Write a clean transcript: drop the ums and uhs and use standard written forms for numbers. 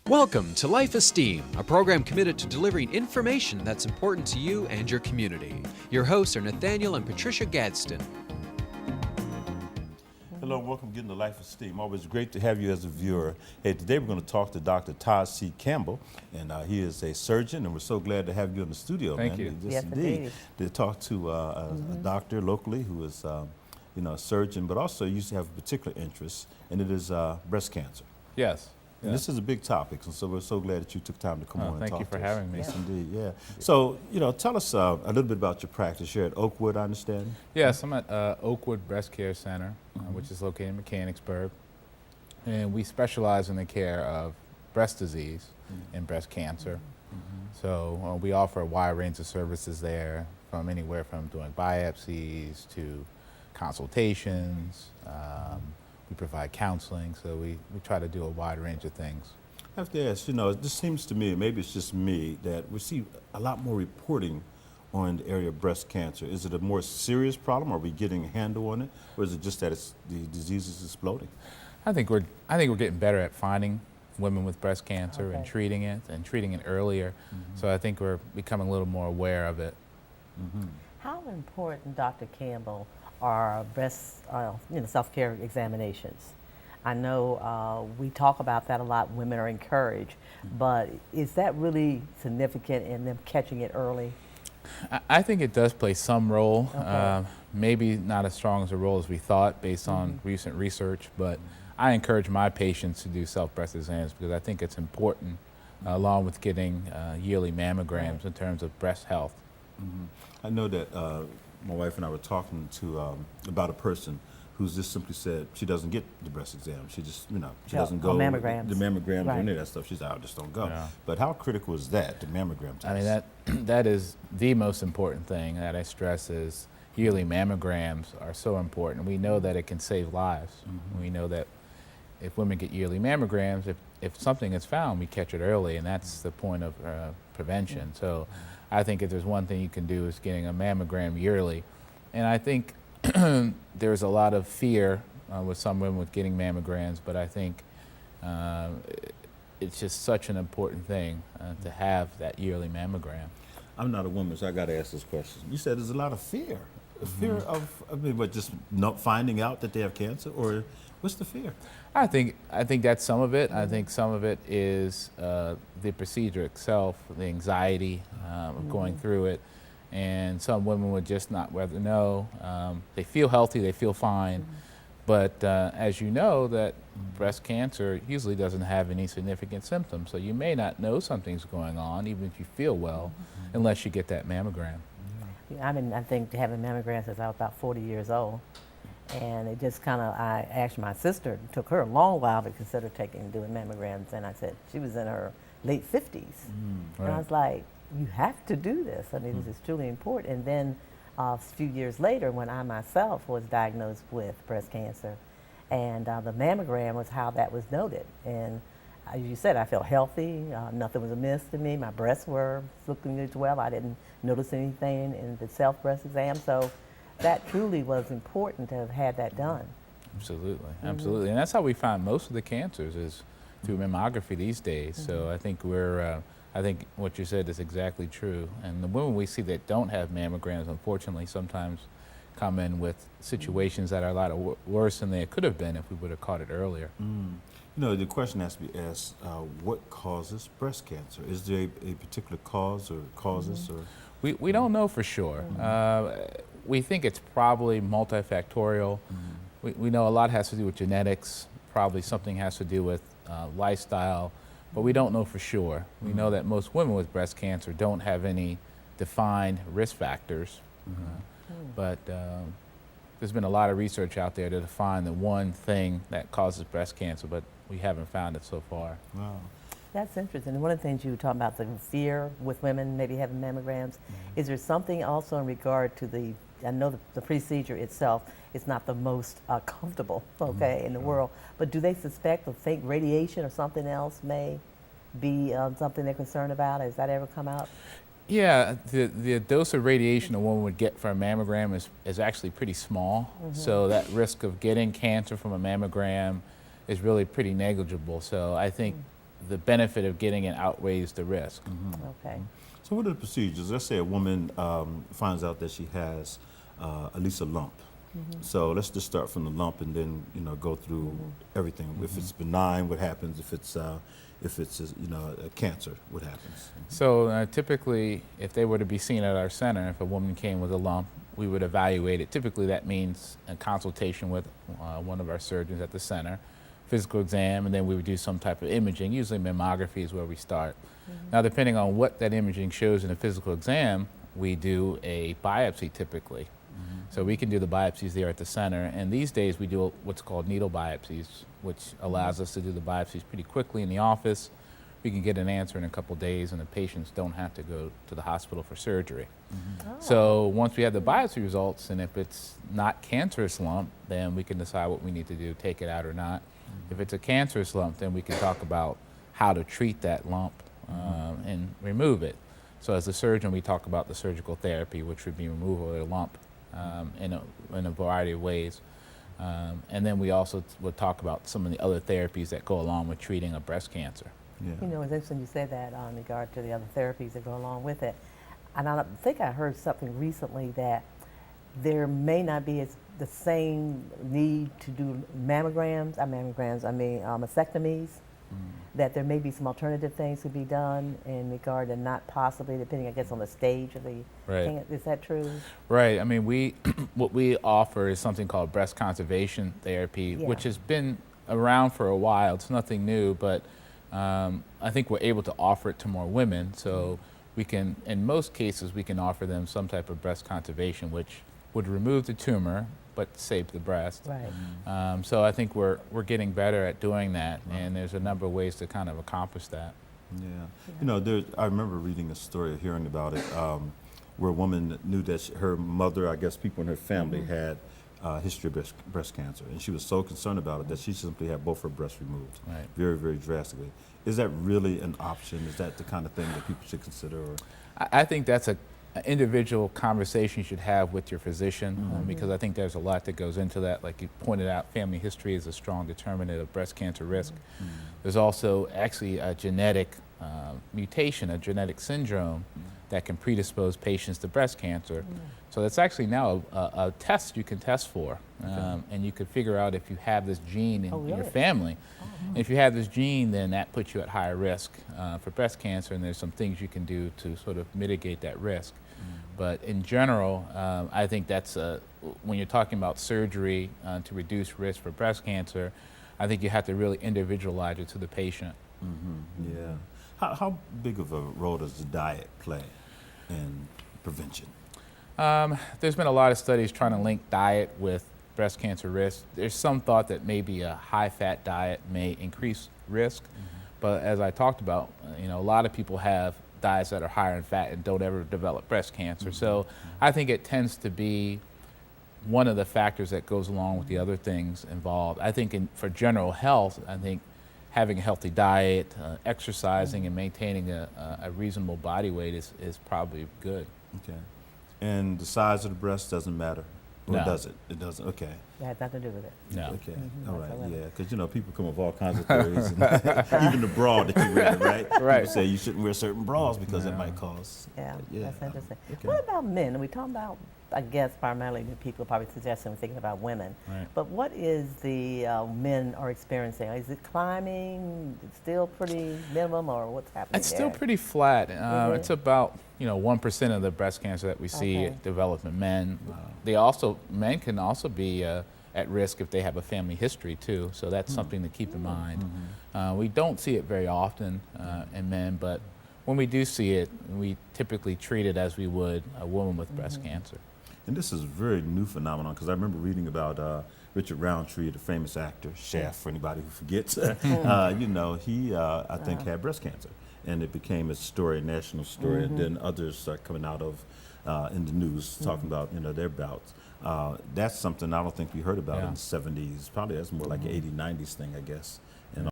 Welcome to Life Esteem, a program committed to delivering information that's important to you and your community. Your hosts are Nathaniel and Patricia Gadsden. Hello and welcome again to Life Esteem. Always great to have you as a viewer. Hey, today we're going to talk to Dr. Todd C. Campbell, and he is a surgeon, and we're so glad to have you in the studio, Thank man. you. Yes, Yes, indeed. To talk to a doctor locally who is, a surgeon, but also used to have a particular interest, and it is breast cancer. Yes. And this is a big topic, and so we're so glad that you took time to come on and Thank talk you for to us. having me. Yes, indeed, yeah. So, tell us a little bit about your practice here at Oakwood, I understand. Yes, I'm at Oakwood Breast Care Center, which is located in Mechanicsburg, and we specialize in the care of breast disease and breast cancer. So we offer a wide range of services there, from anywhere from doing biopsies to consultations. We provide counseling, so we try to do a wide range of things. I have to ask, it just seems to me, maybe it's just me, that we see a lot more reporting on the area of breast cancer. Is it a more serious problem? Are we getting a handle on it? Or is it just that the disease is exploding? I think we're getting better at finding women with breast cancer and treating it earlier. So I think we're becoming a little more aware of it. How important, Dr. Campbell, are breast, self-care examinations? I know we talk about that a lot. Women are encouraged, but is that really significant in them catching it early? I think it does play some role. Okay. Maybe not as strong as a role as we thought based on recent research, but I encourage my patients to do self-breast exams because I think it's important, along with getting yearly mammograms in terms of breast health. I know that my wife and I were talking to about a person who's just simply said she doesn't get the breast exam. She just, she doesn't go. Mammograms. The mammograms or Right. any of that stuff. She's I just don't go. Yeah. But how critical is that, the mammogram test? I mean, that is the most important thing that I stress is yearly mammograms are so important. We know that it can save lives. We know that if women get yearly mammograms, if something is found, we catch it early, and that's the point of prevention. So I think if there's one thing you can do is getting a mammogram yearly. And I think there's a lot of fear with some women with getting mammograms, but I think it's just such an important thing to have that yearly mammogram. I'm not a woman, so I got to ask this question. You said there's a lot of fear. Fear of, just not finding out that they have cancer, or what's the fear? I think that's some of it. I think some of it is the procedure itself, the anxiety of going through it, and some women would just not rather know. They feel healthy, they feel fine, but as you know, that breast cancer usually doesn't have any significant symptoms, so you may not know something's going on, even if you feel well, unless you get that mammogram. I think having mammograms since I was about 40 years old. And it just I asked my sister, it took her a long while to consider doing mammograms. And I said, she was in her late 50s. And I was like, you have to do this. I mean, this is truly important. And then a few years later, when I myself was diagnosed with breast cancer, and the mammogram was how that was noted. And as you said, I felt healthy. Nothing was amiss to me. My breasts were looking as well. I didn't notice anything in the self-breast exam. So that truly was important to have had that done. Absolutely, absolutely. And that's how we find most of the cancers is through mammography these days. So I think I think what you said is exactly true. And the women we see that don't have mammograms, unfortunately, sometimes come in with situations that are a lot worse than they could have been if we would have caught it earlier. The question has to be asked, what causes breast cancer? Is there a particular cause or causes? Or We don't know for sure. We think it's probably multifactorial. We know a lot has to do with genetics, probably something has to do with lifestyle, but we don't know for sure. We know that most women with breast cancer don't have any defined risk factors, but there's been a lot of research out there to define the one thing that causes breast cancer, but we haven't found it so far. wow. That's interesting. And one of the things you were talking about, the fear with women maybe having mammograms, is there something also in regard to I know the procedure itself is not the most comfortable, in the world, but do they suspect or think radiation or something else may be something they're concerned about? Has that ever come out? Yeah, the dose of radiation a woman would get for a mammogram is actually pretty small. So that risk of getting cancer from a mammogram is really pretty negligible. So I think the benefit of getting it outweighs the risk. Okay. So what are the procedures? Let's say a woman finds out that she has at least a lump. So let's just start from the lump and then go through everything. If it's benign, what happens? If it's a cancer, what happens? So typically, if they were to be seen at our center, if a woman came with a lump, we would evaluate it. Typically, that means a consultation with one of our surgeons at the center, physical exam, and then we would do some type of imaging. Usually mammography is where we start. Now, depending on what that imaging shows in a physical exam, we do a biopsy typically. So we can do the biopsies there at the center, and these days we do what's called needle biopsies, which allows us to do the biopsies pretty quickly in the office. We can get an answer in a couple days, and the patients don't have to go to the hospital for surgery. So once we have the biopsy results, and if it's not cancerous lump, then we can decide what we need to do, take it out or not. If it's a cancerous lump, then we can talk about how to treat that lump and remove it. So as a surgeon, we talk about the surgical therapy, which would be removal of the lump in a variety of ways. And then we also would talk about some of the other therapies that go along with treating a breast cancer. Yeah. It's interesting you said that in regard to the other therapies that go along with it. And I think I heard something recently that there may not be the same need to do mastectomies, that there may be some alternative things to be done in regard to not possibly, depending, I guess, on the stage of the Right. Is that true? Right. I mean, what we offer is something called breast conservation therapy, Yeah. which has been around for a while. It's nothing new, but I think we're able to offer it to more women. So we can, in most cases, we can offer them some type of breast conservation, which would remove the tumor but save the breast. Right. So I think we're getting better at doing that, and there's a number of ways to kind of accomplish that. Yeah. I remember reading a story, hearing about it, where a woman knew that her mother, I guess people in her family had history of breast cancer, and she was so concerned about it that she simply had both her breasts removed, Right. very, very drastically. Is that really an option? Is that the kind of thing that people should consider? Or? I think that's an individual conversation you should have with your physician, because I think there's a lot that goes into that. Like you pointed out, family history is a strong determinant of breast cancer risk. There's also actually a genetic mutation, a genetic syndrome that can predispose patients to breast cancer. So that's actually now a test you can test for, and you could figure out if you have this gene in your family. And if you have this gene, then that puts you at higher risk for breast cancer, and there's some things you can do to sort of mitigate that risk. But in general, I think that's when you're talking about surgery to reduce risk for breast cancer, I think you have to really individualize it to the patient. Yeah. How big of a role does the diet play in prevention? There's been a lot of studies trying to link diet with breast cancer risk. There's some thought that maybe a high-fat diet may increase risk, but as I talked about, a lot of people have diets that are higher in fat and don't ever develop breast cancer. So I think it tends to be one of the factors that goes along with the other things involved. I think for general health, I think having a healthy diet, exercising, and maintaining a reasonable body weight is probably good. Okay. And the size of the breast doesn't matter? Or No. does it? It doesn't? Okay. That has nothing to do with it. No. Okay. Mhm, All that's right. all right. Yeah. Because, people come with all kinds of theories. And even the bra that you wear, right? Right. People say you shouldn't wear certain bras because it might cause. Yeah, that's interesting. Okay. What about men? We talk about, I guess, primarily the people are probably suggesting we're thinking about women. Right. But what is the men are experiencing? Is it climbing? It's still pretty minimum, or what's happening It's there? still pretty flat. it? It's about 1% of the breast cancer that we see Okay. develop in men. Men can also be at risk if they have a family history too. So that's something to keep in mind. We don't see it very often in men, but when we do see it, we typically treat it as we would a woman with breast cancer. And this is a very new phenomenon because I remember reading about Richard Roundtree, the famous actor, Shaft, for anybody who forgets. He, I think, had breast cancer. And it became a story, a national story. And then others start coming out of in the news talking about, their bouts. That's something I don't think we heard about in the 70s. Probably that's more like an 80s, 90s thing, I guess.